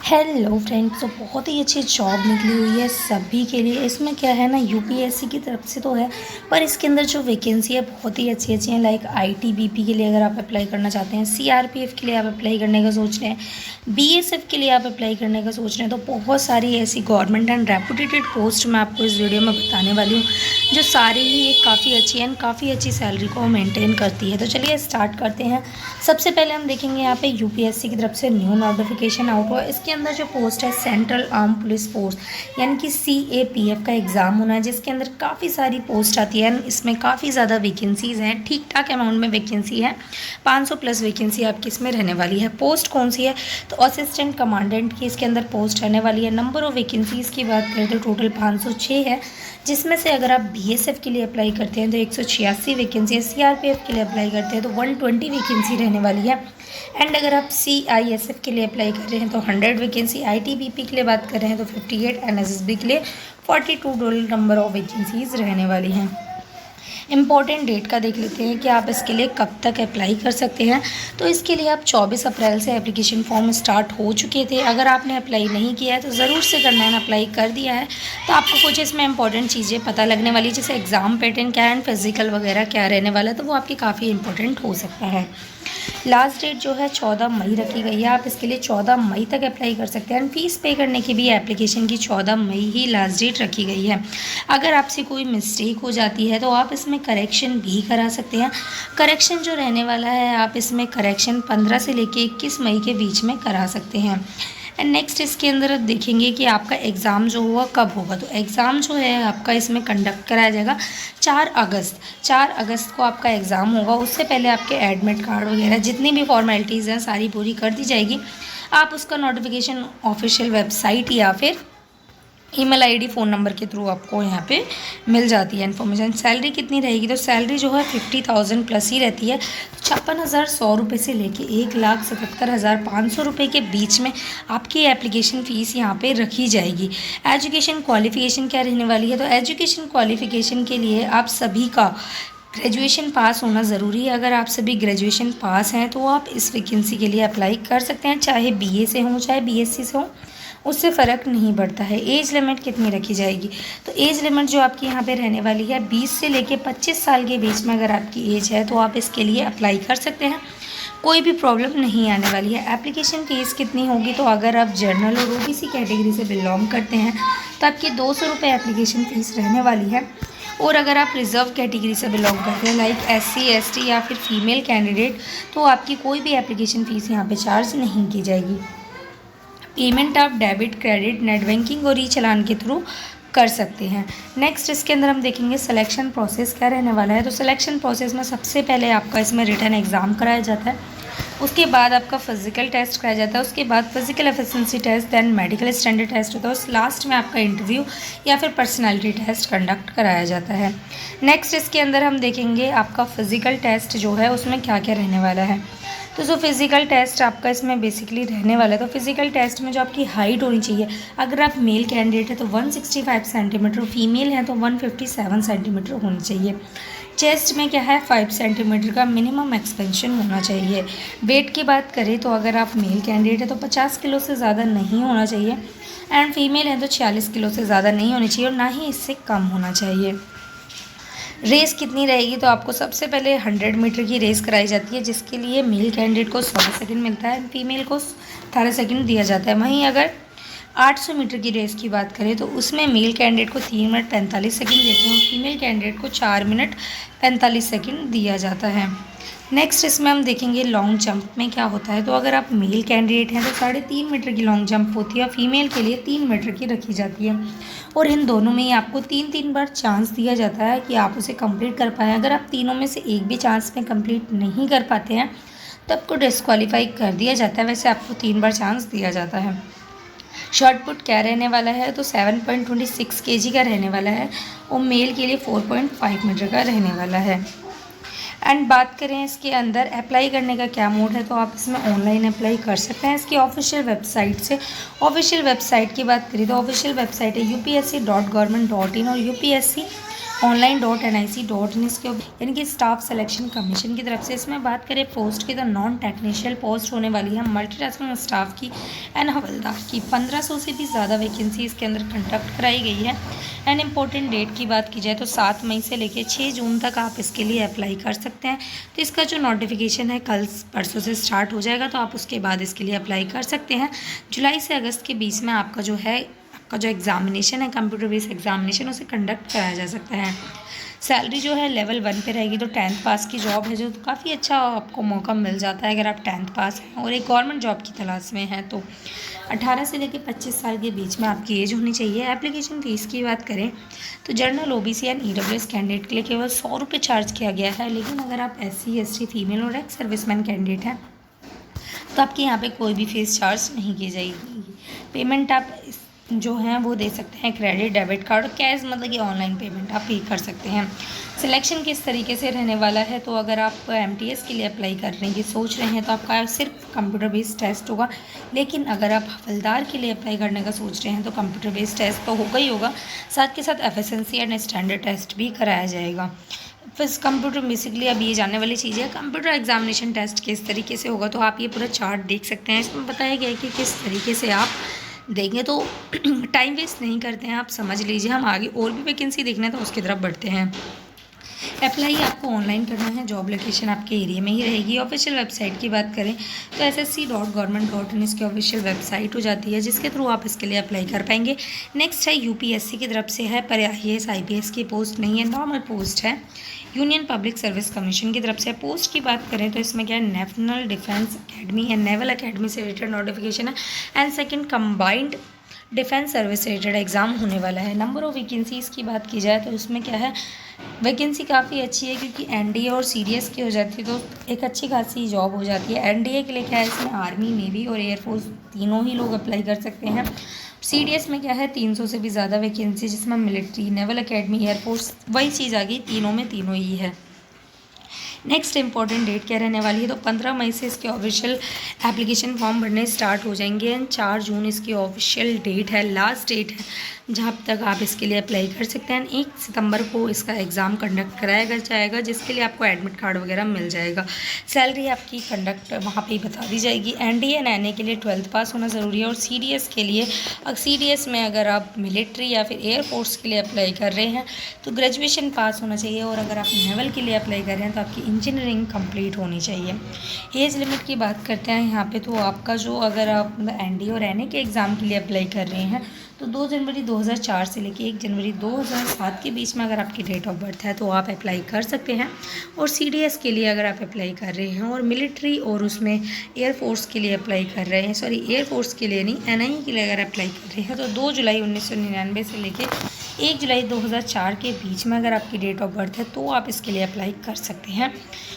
Hello friends. तो बहुत ही अच्छी जॉब निकली हुई है सभी के लिए। इसमें क्या है ना, यूपीएससी की तरफ से तो है, पर इसके अंदर जो वैकेंसी है बहुत ही अच्छी अच्छी हैं। लाइक आईटीबीपी के लिए अगर आप अप्लाई करना चाहते हैं, सीआरपीएफ के लिए आप अप्लाई करने का सोच रहे हैं, बीएसएफ के लिए आप अप्लाई करने का सोच रहे हैं, तो बहुत सारी ऐसी गवर्नमेंट एंड रेपुटेटेड पोस्ट मैं आपको इस वीडियो में बताने वाली हूँ, जो सारी ही एक काफ़ी अच्छी एंड काफ़ी अच्छी सैलरी को मेनटेन करती है। तो चलिए स्टार्ट करते हैं। सबसे पहले हम देखेंगे यहाँ पे यूपीएससी की तरफ से न्यू नोटिफिकेशन आउट हुआ। इसके अंदर जो पोस्ट है सेंट्रल आर्म पुलिस फोर्स यानी कि सीएपीएफ का एग्ज़ाम होना है, जिसके अंदर काफ़ी सारी पोस्ट आती है। इसमें काफ़ी ज़्यादा वैकेंसीज़ हैं, ठीक ठाक अमाउंट में वैकेंसी है। 500 प्लस वैकेंसी आपकी इसमें रहने वाली है। पोस्ट कौन सी है, तो असिस्टेंट कमांडेंट की इसके अंदर पोस्ट रहने वाली है। नंबर ऑफ वैकेंसीज़ की बात करें तो टोटल 506 है, जिसमें से अगर आप बीएसएफ के लिए अप्लाई करते हैं तो 186 वैकेंसी है, सीआरपीएफ के लिए अप्लाई करते हैं तो 120 वैकेंसी रहने वाली है। एंड अगर आप सीआईएसएफ के लिए अप्लाई कर रहे हैं तो 100 वैकेंसी, आईटीबीपी के लिए बात कर रहे हैं तो 58, एनएसएसबी के लिए 42 टोटल नंबर ऑफ वैकेंसीज रहने वाली हैं। इम्पॉर्टेंट डेट का देख लेते हैं कि आप इसके लिए कब तक अप्लाई कर सकते हैं। तो इसके लिए आप 24 अप्रैल से एप्लीकेशन फॉर्म स्टार्ट हो चुके थे। अगर आपने अप्लाई नहीं किया है तो ज़रूर से करना है। अप्लाई कर दिया है तो आपको कुछ इसमें इंपॉर्टेंट चीज़ें पता लगने वाली, जैसे एग्ज़ाम पैटर्न क्या है एंड फिजिकल वगैरह क्या रहने वाला है, तो वो आपकी काफ़ी इंपॉर्टेंट हो सकता है। लास्ट डेट जो है 14 मई रखी गई है। आप इसके लिए 14 मई तक अप्लाई कर सकते हैं। एंड फीस पे करने की भी एप्लीकेशन की 14 मई ही लास्ट डेट रखी गई है। अगर आपसे कोई मिस्टेक हो जाती है तो आप इसमें करेक्शन भी करा सकते हैं। करेक्शन जो रहने वाला है, आप इसमें करेक्शन 15 से लेके 21 मई के बीच में करा सकते हैं। एंड नेक्स्ट इसके अंदर अब देखेंगे कि आपका एग्ज़ाम जो हुआ कब होगा। तो एग्ज़ाम जो है आपका इसमें कंडक्ट कराया जाएगा 4 अगस्त को आपका एग्ज़ाम होगा। उससे पहले आपके एडमिट कार्ड वगैरह जितनी भी फॉर्मेलिटीज़ हैं सारी पूरी कर दी जाएगी। आप उसका नोटिफिकेशन ऑफिशियल वेबसाइट या फिर ईमेल आईडी फ़ोन नंबर के थ्रू आपको यहाँ पे मिल जाती है इन्फॉर्मेशन। सैलरी कितनी रहेगी, तो सैलरी जो है 50,000 प्लस ही रहती है। 56,100 रुपये से लेके 1,77,500 रुपये के बीच में आपकी एप्लीकेशन फ़ीस यहाँ पे रखी जाएगी। एजुकेशन क्वालिफ़िकेशन क्या रहने वाली है, तो एजुकेशन क्वालिफ़िकेशन के लिए आप सभी का ग्रेजुएशन पास होना ज़रूरी है। अगर आप सभी ग्रेजुएशन पास हैं तो आप इस वैकेंसी के लिए अप्लाई कर सकते हैं, चाहे बीए से हो चाहे बीएससी से हो, उससे फ़र्क नहीं पड़ता है। एज लिमिट कितनी रखी जाएगी, तो एज लिमिट जो आपकी यहाँ पे रहने वाली है 20 से लेके 25 साल के बीच में अगर आपकी एज है तो आप इसके लिए अप्लाई कर सकते हैं। कोई भी प्रॉब्लम नहीं आने वाली है। एप्लीकेशन फ़ीस कितनी होगी, तो अगर आप जनरल और ओबीसी कैटेगरी से बिलोंग करते हैं तो आपकी 200 रुपये एप्लीकेशन फ़ीस रहने वाली है। और अगर आप रिज़र्व कैटेगरी से बिलोंग करते हैं लाइक एससी एसटी या फिर फीमेल कैंडिडेट, तो आपकी कोई भी एप्लीकेशन फ़ीस यहाँ पे चार्ज नहीं की जाएगी। पेमेंट आप डेबिट, क्रेडिट, नेट बैंकिंग और ई चालान के थ्रू कर सकते हैं। नेक्स्ट इसके अंदर हम देखेंगे सिलेक्शन प्रोसेस क्या रहने वाला है। तो सिलेक्शन प्रोसेस में सबसे पहले आपका इसमें रिटन एग्ज़ाम कराया जाता है, उसके बाद आपका फिजिकल टेस्ट कराया जाता है, उसके बाद physical efficiency test, then medical standard test होता है, उस लास्ट में आपका इंटरव्यू या फिर पर्सनालिटी टेस्ट कंडक्ट कराया जाता है। नेक्स्ट इसके अंदर हम देखेंगे आपका फिजिकल टेस्ट जो है उसमें क्या क्या रहने वाला है। तो जो फिज़िकल टेस्ट आपका इसमें बेसिकली रहने वाला है, तो फिज़िकल टेस्ट में जो आपकी हाइट होनी चाहिए, अगर आप मेल कैंडिडेट है तो 165 सेंटीमीटर, फीमेल है तो 157 सेंटीमीटर होनी चाहिए। चेस्ट में क्या है 5 सेंटीमीटर का मिनिमम एक्सपेंशन होना चाहिए। वेट की बात करें तो अगर आप मेल कैंडिडेट है तो 50 किलो से ज़्यादा नहीं होना चाहिए, एंड फीमेल है तो 46 किलो से ज़्यादा नहीं होनी चाहिए और ना ही इससे कम होना चाहिए। रेस कितनी रहेगी, तो आपको सबसे पहले 100 मीटर की रेस कराई जाती है, जिसके लिए मेल कैंडिडेट को 16 सेकंड मिलता है, फीमेल को 18 सेकंड दिया जाता है। वहीं अगर 800 मीटर की रेस की बात करें तो उसमें मेल कैंडिडेट को 3 मिनट 45 सेकंड देते हैं, फीमेल कैंडिडेट को 4 मिनट 45 सेकंड दिया जाता है। नेक्स्ट इसमें हम देखेंगे लॉन्ग जंप में क्या होता है। तो अगर आप मेल कैंडिडेट हैं तो 3.5 मीटर की लॉन्ग जंप होती है, फीमेल के लिए 3 मीटर की रखी जाती है, और इन दोनों में ही आपको 3-3 बार चांस दिया जाता है कि आप उसे कंप्लीट कर पाएँ। अगर आप तीनों में से एक भी चांस में कंप्लीट नहीं कर पाते हैं तो आपको डिस्क्वालीफाई कर दिया जाता है। वैसे आपको 3 बार चांस दिया जाता है। शॉर्ट पुट क्या रहने वाला है, तो 7.26 kg का रहने वाला है और मेल के लिए 4.5 मीटर का रहने वाला है। एंड बात करें इसके अंदर अप्लाई करने का क्या मोड है, तो आप इसमें ऑनलाइन अप्लाई कर सकते हैं इसकी ऑफिशियल वेबसाइट से। ऑफिशियल वेबसाइट की बात करें तो ऑफिशियल वेबसाइट है upsc.government.in और upsc online.nic.in इसके यानी कि स्टाफ सिलेक्शन कमीशन की तरफ से। इसमें बात करें पोस्ट की तो नॉन टेक्नीशियल पोस्ट होने वाली है मल्टीटास्किंग स्टाफ की एंड हवलदार की। 1500 से भी ज़्यादा वैकेंसी इसके अंदर कंडक्ट कराई गई है। एंड इम्पोर्टेंट डेट की बात की जाए तो 7 मई से लेकर 6 जून तक आप इसके लिए अप्लाई कर सकते हैं। तो इसका जो नोटिफिकेशन है कल परसों से स्टार्ट हो जाएगा, तो आप उसके बाद इसके लिए अप्लाई कर सकते हैं। जुलाई से अगस्त के बीच में आपका जो एग्जामिनेशन है कंप्यूटर बेस्ड एग्जामिनेशन उसे कंडक्ट कराया जा सकता है। सैलरी जो है लेवल 1 पे रहेगी। तो 10th पास की जॉब है जो तो काफ़ी अच्छा आपको मौका मिल जाता है अगर आप 10th पास हैं और एक गवर्नमेंट जॉब की तलाश में हैं। तो 18 से लेकर 25 साल के बीच में आपकी एज होनी चाहिए। एप्लीकेशन फ़ीस की बात करें तो general OBC and EWS candidate के लिए केवल 100 रुपये चार्ज किया गया है। लेकिन अगर आप SC ST फीमेल और एक्स सर्विसमैन कैंडिडेट हैं तो आपके यहाँ पे कोई भी फीस चार्ज नहीं की जाएगी। पेमेंट आप जो हैं वो दे सकते हैं क्रेडिट डेबिट कार्ड और कैश, मतलब कि ऑनलाइन पेमेंट आप पे कर सकते हैं। सिलेक्शन किस तरीके से रहने वाला है तो अगर आप MTS के लिए अप्लाई करने की सोच रहे हैं तो आपका सिर्फ कंप्यूटर बेस्ड टेस्ट होगा। लेकिन अगर आप हवलदार के लिए अप्लाई करने का सोच रहे हैं तो कंप्यूटर बेस्ड टेस्ट तो होगा ही होगा, साथ के साथ FSNC एंड स्टैंडर्ड टेस्ट भी कराया जाएगा। फिर कंप्यूटर बेसिकली अब ये जानने वाली चीज़ है कंप्यूटर एग्जामिनेशन टेस्ट किस तरीके से होगा। तो आप ये पूरा चार्ट देख सकते हैं, इसमें बताया गया है कि किस तरीके से आप देंगे। तो टाइम वेस्ट नहीं करते हैं, आप समझ लीजिए। हम आगे और भी वैकेंसी देखना है तो उसकी तरफ बढ़ते हैं। अप्लाई आपको ऑनलाइन करना है, जॉब लोकेशन आपके एरिया में ही रहेगी। ऑफिशियल वेबसाइट की बात करें तो ssc.government.in इसकी ऑफिशियल वेबसाइट हो जाती है जिसके थ्रू आप इसके लिए अप्लाई कर पाएंगे। नेक्स्ट है UPSC की तरफ से है, पर IAS IPS की पोस्ट नहीं है, नॉर्मल पोस्ट है। यूनियन पब्लिक सर्विस कमीशन की तरफ से पोस्ट की बात करें तो इसमें क्या है national defence academy and naval academy से रिलेटेड नोटिफिकेशन है and second combined defence service से रिलेटेड एग्ज़ाम होने वाला है। नंबर ऑफ़ वैकेंसीज़ की बात की जाए तो इसमें क्या है वैकेंसी काफ़ी अच्छी है क्योंकि NDA और CDS की हो जाती है तो एक अच्छी खासी जॉब हो जाती है। NDA के लिए क्या है इसमें आर्मी, नेवी और एयरफोर्स तीनों ही लोग अप्लाई कर सकते हैं। CDS में क्या है 300 से भी ज़्यादा वैकेंसी जिसमें मिलिट्री, नेवल अकेडमी, एयरफोर्स वही चीज़ आ गई, तीनों में तीनों ही है। नेक्स्ट इंपॉर्टेंट डेट क्या रहने वाली है तो 15 मई से इसके ऑफिशियल एप्लीकेशन फॉर्म भरने स्टार्ट हो जाएंगे एंड 4 जून इसकी ऑफिशियल डेट है, लास्ट डेट है जहाँ तक आप इसके लिए अप्लाई कर सकते हैं। 1 सितंबर को इसका एग्ज़ाम कंडक्ट कराया जाएगा जिसके लिए आपको एडमिट कार्ड वगैरह मिल जाएगा। सैलरी आपकी कंडक्ट वहाँ पे ही बता दी जाएगी। NDA एंड NA के लिए 12th पास होना ज़रूरी है और CDS के लिए CDS में अगर आप मिलिट्री या फिर एयरफोर्स के लिए अप्लाई कर रहे हैं तो ग्रेजुएशन पास होना चाहिए और अगर आप नेवल के लिए अप्लाई कर रहे हैं तो आपकी इंजीनियरिंग कंप्लीट होनी चाहिए। एज लिमिट की बात करते हैं यहाँ पे तो आपका जो अगर आप NDA और NA के एग्ज़ाम के लिए अप्लाई कर रहे हैं तो 2 जनवरी 2004 से लेकर 1 जनवरी 2007 के बीच में अगर आपकी डेट ऑफ बर्थ है तो आप अप्लाई कर सकते हैं। और CDS के लिए अगर आप अप्लाई कर रहे हैं और मिलिट्री और उसमें एयरफोर्स के लिए अप्लाई कर रहे हैं, सॉरी एयरफोर्स के लिए नहीं, NIE के लिए अगर अप्लाई कर रहे हैं तो 2 जुलाई 1999 से लेकर 1 जुलाई 2004 के बीच में अगर आपकी डेट ऑफ बर्थ है तो आप इसके लिए अप्लाई कर सकते हैं।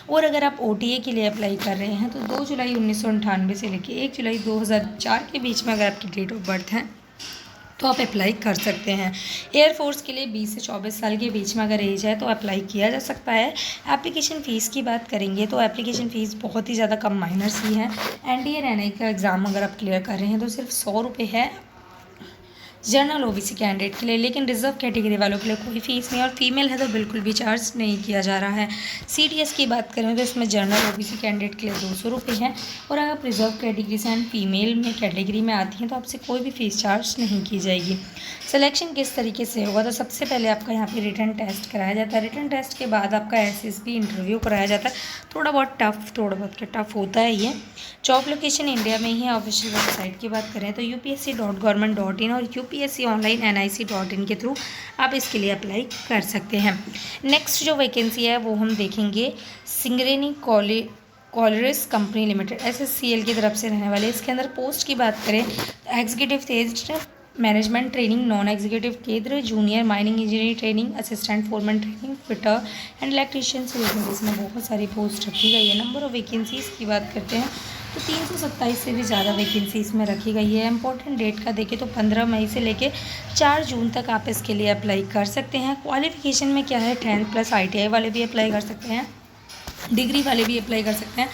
और अगर आप OTA के लिए अप्लाई कर रहे हैं तो 2 जुलाई 1998 से लेकर 1 जुलाई 2004 के बीच में अगर आपकी डेट ऑफ बर्थ है तो आप अप्लाई कर सकते हैं। एयरफोर्स के लिए 20 से 24 साल के बीच में अगर एज है तो अप्लाई किया जा सकता है। एप्लीकेशन फ़ीस की बात करेंगे तो एप्लीकेशन फ़ीस बहुत ही ज़्यादा कम माइनर ही है। NDA NI का एग्ज़ाम अगर आप क्लियर कर रहे हैं तो सिर्फ 100 रुपये है जनरल OBC कैंडिडेट के लिए, लेकिन रिजर्व कैटेगरी वालों के लिए कोई फीस नहीं और फीमेल है तो बिल्कुल भी चार्ज नहीं किया जा रहा है। CDS की बात करें तो इसमें जनरल OBC कैंडिडेट के लिए 200 रुपये है और अगर आप रिजर्व कैटेगरी से एंड फीमेल में कैटेगरी में आती हैं तो आपसे कोई भी फ़ीस चार्ज नहीं की जाएगी। सिलेक्शन किस तरीके से होगा तो सबसे पहले आपका यहाँ पे रिटन टेस्ट कराया जाता है। रिटन टेस्ट के बाद आपका SSB इंटरव्यू कराया जाता है। थोड़ा बहुत टफ होता है ये। जॉब लोकेशन इंडिया में ही है। ऑफिशियल वेबसाइट की बात करें तो upsc.government.in और UPSC ऑनलाइन nic.in के थ्रू आप इसके लिए अप्लाई कर सकते हैं। नेक्स्ट जो वैकेंसी है वो हम देखेंगे सिंगरेनी कॉलरिस कंपनी लिमिटेड SSCL की तरफ से रहने वाले। इसके अंदर पोस्ट की बात करें तो executive test management training, non executive केंद्र, junior mining engineering training, assistant foreman training, fitter and electrician से इसमें बहुत सारी पोस्ट रखी गई है। नंबर ऑफ वैकेंसीज़ की बात करते हैं तो 327 से भी ज़्यादा वैकेंसी इसमें रखी गई है। इंपॉर्टेंट डेट का देखें तो 15 मई से लेके 4 जून तक आप इसके लिए अप्लाई कर सकते हैं। क्वालिफिकेशन में क्या है 10th+ ITI वाले भी अप्लाई कर सकते हैं, डिग्री वाले भी अप्लाई कर सकते हैं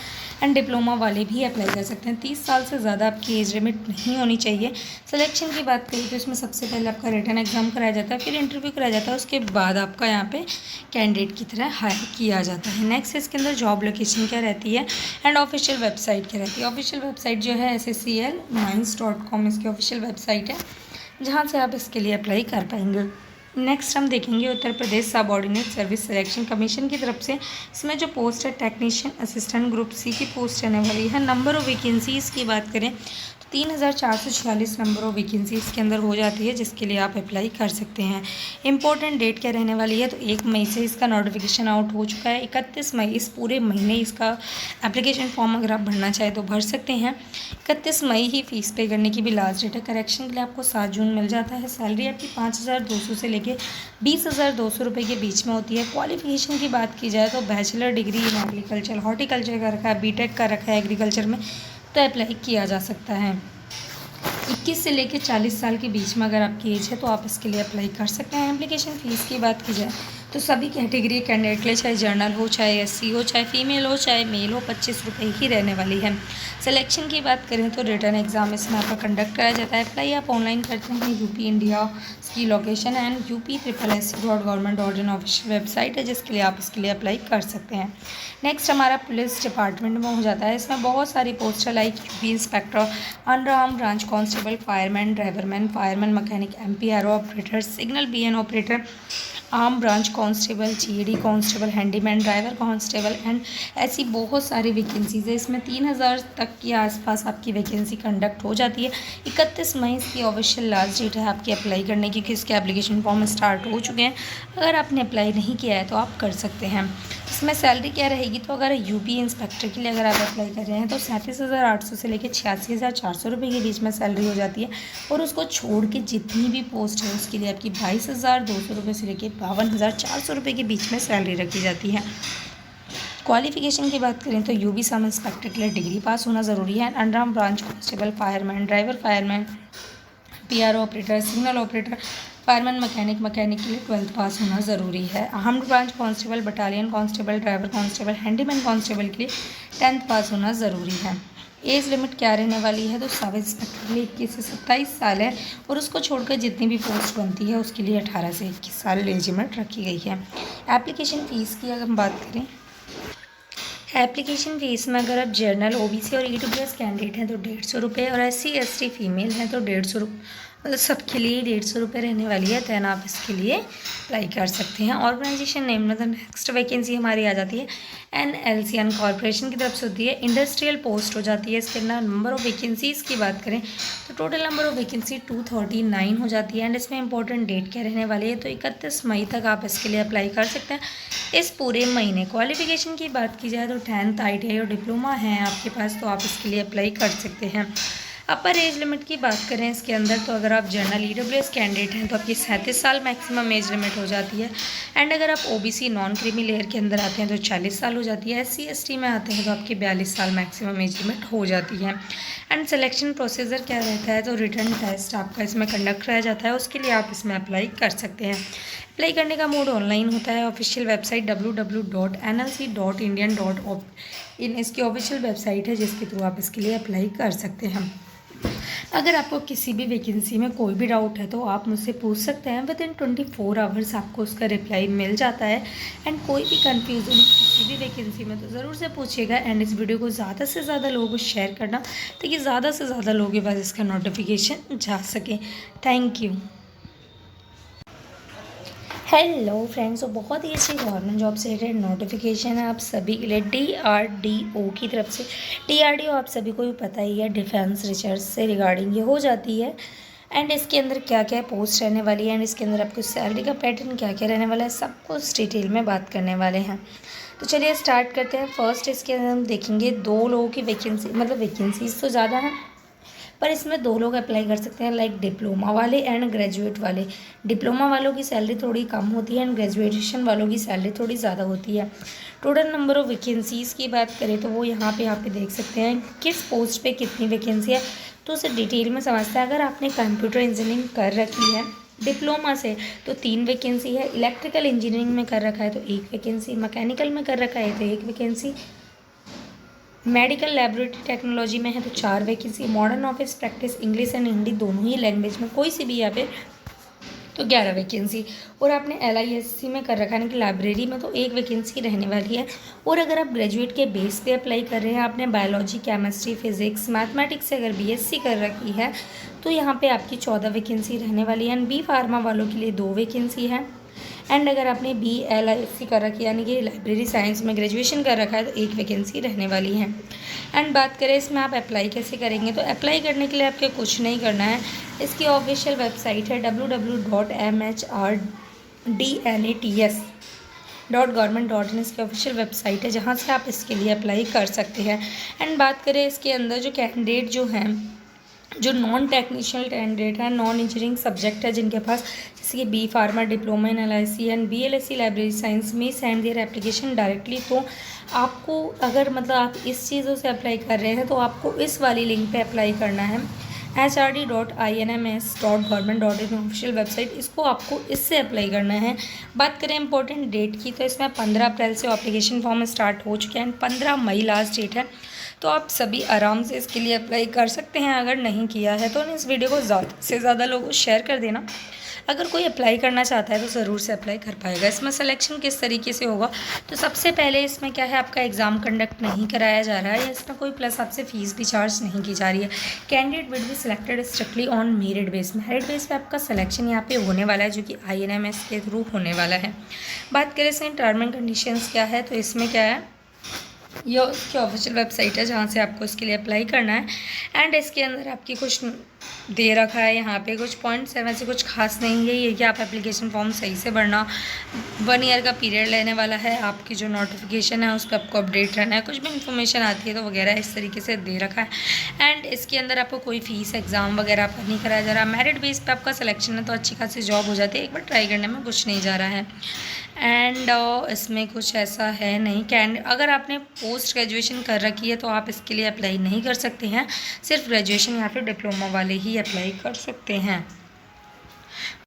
एंड डिप्लोमा वाले भी अप्लाई कर सकते हैं। 30 साल से ज़्यादा आपकी एज लिमिट नहीं होनी चाहिए। सिलेक्शन की बात करें तो इसमें सबसे पहले आपका रिटन एग्जाम कराया जाता है, फिर इंटरव्यू कराया जाता है, उसके बाद आपका यहाँ पे कैंडिडेट की तरह हायर किया जाता है। नेक्स्ट इसके अंदर जॉब लोकेशन क्या रहती है एंड ऑफिशियल वेबसाइट क्या रहती है। ऑफिशियल वेबसाइट जो है SSCL-Mines.com इसकी ऑफिशियल वेबसाइट है, जहाँ से आप इसके लिए अप्लाई कर पाएंगे। नेक्स्ट हम देखेंगे Uttar Pradesh subordinate service selection commission की तरफ से। इसमें जो पोस्ट है टेक्नीशियन असिस्टेंट ग्रुप सी की पोस्ट रहने वाली है। नंबर ऑफ़ वैकेंसीज़ की बात करें तो 3446 नंबर ऑफ़ वैकेंसी इसके अंदर हो जाती है, जिसके लिए आप अप्लाई कर सकते हैं। इंपॉर्टेंट डेट क्या रहने वाली है तो 1 मई से इसका नोटिफिकेशन आउट हो चुका है। 31 मई इस पूरे महीने इसका एप्लीकेशन फॉर्म अगर आप भरना चाहें तो भर सकते हैं। 31 मई ही फ़ीस पे करने की भी लास्ट डेट है। करेक्शन के लिए आपको 7 जून मिल जाता है। सैलरी आपकी 5200 से लेके 20,200 रुपये के बीच में होती है। क्वालिफिकेशन की बात की जाए तो bachelor degree in agriculture, horticulture का रखा है, बीटेक का रखा है एग्रीकल्चर में, तो अप्लाई किया जा सकता है। 21 से लेकर 40 साल के बीच में अगर आपकी एज है तो आप इसके लिए अप्लाई कर सकते हैं। एप्लीकेशन फ़ीस की बात की जाए तो सभी कैटेगरी कैंडिडेट के लिए, चाहे जर्नल हो, चाहे SC हो, चाहे फीमेल हो, चाहे मेल हो, 25 रुपये ही रहने वाली है। सिलेक्शन की बात करें तो रिटर्न एग्जाम इसमें आपका कंडक्ट कराया जाता है। अप्लाई आप ऑनलाइन करते हैं UP इंडिया की location and UP/SC.Government.in official website है, जिसके लिए आप इसके लिए अप्लाई कर सकते हैं। नेक्स्ट हमारा पुलिस डिपार्टमेंट में हो जाता है। इसमें बहुत सारी पोस्ट है like UP inspector, underarm branch constable, fireman, driverman, fireman mechanic, MP/RO operator, signal BN operator, arm branch constable, GAD constable, handyman, driver constable and ऐसी बहुत सारी वैकेंसीज़ है। इसमें 3000 तक के आसपास आपकी वैकेंसी कंडक्ट हो जाती है। 31 मई की ऑफिशियल लास्ट डेट है आपकी अप्लाई करने की, क्योंकि इसके एप्लीकेशन फॉर्म स्टार्ट हो चुके हैं। अगर आपने अप्लाई नहीं किया है तो आप कर सकते हैं। इसमें सैलरी क्या रहेगी तो अगर UP इंस्पेक्टर के लिए अगर आप अप्लाई कर रहे हैं तो 37,800 से लेकर 86,400 रुपये के बीच में सैलरी हो जाती है। और उसको छोड़ के जितनी भी पोस्ट है उसके लिए आपकी 22,200 रुपये से लेकर 52,400 रुपये के बीच में सैलरी रखी जाती है। क्वालिफिकेशन की बात करें तो UP सब इंस्पेक्टर के लिए डिग्री पास होना ज़रूरी है। Underarm branch constable, fireman, driver fireman, PR operator, signal operator, fireman mechanic के लिए 12th पास होना ज़रूरी है। Armed branch constable, battalion constable, driver constable, handyman constable के लिए 10th पास होना ज़रूरी है। एज लिमिट क्या रहने वाली है तो सब इंस्पेक्टर के लिए 21 से 27 साल है, और उसको छोड़कर जितनी भी पोस्ट बनती है उसके लिए 18 से 21 साल एज लिमिट रखी गई है। एप्लीकेशन फ़ीस की अगर हम बात करें, एप्लीकेशन फ़ीस में अगर आप जर्नल, OBC और EWS कैंडिडेट हैं तो 150 रुपये, और SC ST फीमेल हैं तो 150 रुपये, मतलब सबके लिए 150 रुपये रहने वाली है। दैन आप इसके लिए अप्लाई कर सकते हैं। ऑर्गेनाइजेशन नेम में तो नेक्स्ट वैकेंसी हमारी आ जाती है NLC कॉरपोरेशन की तरफ से होती है। इंडस्ट्रियल पोस्ट हो जाती है। इसके अंदर नंबर ऑफ़ वैकेंसीज़ की बात करें तो टोटल नंबर ऑफ़ वैकेंसी 239 हो जाती है। एंड इसमें इंपॉर्टेंट डेट क्या रहने वाली है तो 31 मई तक आप इसके लिए अप्लाई कर सकते हैं, इस पूरे महीने। क्वालिफिकेशन की बात की जाए तो 10th ITI और डिप्लोमा है आपके पास तो आप इसके लिए अप्लाई कर सकते हैं। अपर एज लिमिट की बात करें इसके अंदर तो अगर आप जनरल EWS कैंडिडेट हैं तो आपकी 37 साल मैक्सिमम एज लिमिट हो जाती है। एंड अगर आप OBC नॉन क्रीमी लेयर के अंदर आते हैं तो 40 साल हो जाती है। SC ST में आते हैं तो आपकी 42 साल मैक्सिमम एज लिमिट हो जाती है। एंड सिलेक्शन प्रोसीजर क्या रहता है तो रिटर्न टेस्ट आपका इसमें कंडक्ट कराया जाता है, उसके लिए आप इसमें अप्लाई कर सकते हैं। अप्लाई करने का मोड ऑनलाइन होता है। ऑफिशियल वेबसाइट www.nlc.in इसकी ऑफिशियल वेबसाइट है, जिसके थ्रू आप इसके लिए अप्लाई कर सकते हैं। अगर आपको किसी भी वैकेंसी में कोई भी डाउट है तो आप मुझसे पूछ सकते हैं। विद इन 24 आवर्स आपको उसका रिप्लाई मिल जाता है। एंड कोई भी कन्फ्यूज़न हो किसी भी वैकेंसी में तो ज़रूर से पूछिएगा। एंड इस वीडियो को ज़्यादा से ज़्यादा लोगों को शेयर करना ताकि ज़्यादा से ज़्यादा लोगों के पास इसका नोटिफिकेशन जा सके। Thank you. हेलो फ्रेंड्स, तो बहुत ही अच्छी गवर्नमेंट जॉब से रिलेटेड नोटिफिकेशन है आप सभी के लिए DRDO की तरफ से। DRDO आप सभी को भी पता ही है, डिफेंस रिसर्च से रिगार्डिंग ये हो जाती है। एंड इसके अंदर क्या क्या पोस्ट रहने वाली है एंड इसके अंदर आपको सैलरी का पैटर्न क्या क्या रहने वाला है, सब कुछ डिटेल में बात करने वाले हैं। तो चलिए स्टार्ट करते हैं। फर्स्ट इसके अंदर हम देखेंगे 2 लोगों की वैकेंसी, मतलब वैकेंसीज तो ज़्यादा हैं पर इसमें 2 लोग अप्लाई कर सकते हैं, लाइक डिप्लोमा वाले एंड ग्रेजुएट वाले। डिप्लोमा वालों की सैलरी थोड़ी कम होती है एंड ग्रेजुएशन वालों की सैलरी थोड़ी ज़्यादा होती है। टोटल नंबर ऑफ़ वैकेंसीज़ की बात करें तो वो यहाँ पे देख सकते हैं किस पोस्ट पे कितनी वैकेंसी है, तो उसे डिटेल में समझते हैं। अगर आपने कंप्यूटर इंजीनियरिंग कर रखी है डिप्लोमा से तो 3 वैकेंसी है, इलेक्ट्रिकल इंजीनियरिंग में कर रखा है तो 1 वैकेंसी, मैकेनिकल में कर रखा है तो 1 वैकेंसी, मेडिकल लैबोरेटरी टेक्नोलॉजी में है तो 4 vacancy, modern office practice English and Hindi दोनों ही लैंग्वेज में कोई सी भी यहाँ पे तो 11 वैकेंसी। और आपने LISC में कर रखा है कि लाइब्रेरी में तो 1 वैकेंसी रहने वाली है। और अगर आप ग्रेजुएट के बेस पे अप्लाई कर रहे हैं, आपने बायोलॉजी, केमिस्ट्री, फिजिक्स, मैथमेटिक्स से अगर BSc कर रखी है तो यहाँ पे आपकी 14 वैकेंसी रहने वाली है। एंड बी फार्मा वालों के लिए 2 वैकेंसी है। एंड अगर आपने BLISC कर रखी है यानी कि लाइब्रेरी साइंस में ग्रेजुएशन कर रखा है तो 1 वैकेंसी रहने वाली है। एंड बात करें इसमें आप अप्लाई कैसे करेंगे, तो अप्लाई करने के लिए आपके कुछ नहीं करना है। इसकी ऑफिशियल वेबसाइट है www.mhrDNATS.government.in इसकी ऑफिशियल वेबसाइट है जहाँ से आप इसके लिए अप्लाई कर सकते हैं। एंड बात करें इसके अंदर जो कैंडिडेट जो हैं, जो नॉन टेक्निशियल कैंडिडेट है, नॉन इंजीनियरिंग सब्जेक्ट है जिनके पास, जैसे कि B pharma, diploma in LIC and BLSC library science में सेंड देयर एप्लीकेशन डायरेक्टली। तो आपको अगर मतलब आप इस चीज़ों से अप्लाई कर रहे हैं तो आपको इस वाली लिंक पे अप्लाई करना है hrd.inms.government.in ऑफिशियल वेबसाइट, इसको आपको इससे अप्लाई करना है। बात करें इंपॉर्टेंट डेट की तो इसमें 15 अप्रैल से एप्लीकेशन फॉर्म स्टार्ट हो चुके हैं। 15 मई लास्ट डेट है, तो आप सभी आराम से इसके लिए अप्लाई कर सकते हैं। अगर नहीं किया है तो इस वीडियो को ज़्यादा से ज़्यादा लोगों को शेयर कर देना। अगर कोई अप्लाई करना चाहता है तो ज़रूर से अप्लाई कर पाएगा। इसमें सिलेक्शन किस तरीके से होगा, तो सबसे पहले इसमें क्या है, आपका एग्ज़ाम कंडक्ट नहीं कराया जा रहा है, इसमें कोई प्लस आपसे फ़ीस भी चार्ज नहीं की जा रही है। Candidate will be selected strictly on merit base पे आपका सिलेक्शन यहाँ पे होने वाला है, जो कि INMS के थ्रू होने वाला है। बात करें इसमें टर्म एंड कंडीशंस क्या है, तो इसमें क्या है, ये उसकी ऑफिशियल वेबसाइट है जहाँ से आपको इसके लिए अप्लाई करना है। एंड इसके अंदर आपकी कुछ दे रखा है, यहाँ पे कुछ पॉइंट्स है, वैसे कुछ खास नहीं है। ये कि आप एप्लीकेशन फॉर्म सही से भरना, 1 ईयर का पीरियड लेने वाला है, आपकी जो नोटिफिकेशन है उस पर आपको अपडेट रहना है, कुछ भी इन्फॉर्मेशन आती है तो वगैरह इस तरीके से दे रखा है। एंड इसके अंदर आपको कोई फ़ीस एग्ज़ाम वगैरह आपका नहीं कराया जा रहा। मेरिट बेस पर आपका सिलेक्शन है तो अच्छी खासी जॉब हो जाती है, एक बार ट्राई करने में कुछ नहीं जा रहा है। एंड इसमें कुछ ऐसा है नहीं। अगर आपने पोस्ट ग्रेजुएशन कर रखी है तो आप इसके लिए अप्लाई नहीं कर सकते हैं, सिर्फ ग्रेजुएशन या फिर डिप्लोमा वाले ही अप्लाई कर सकते हैं।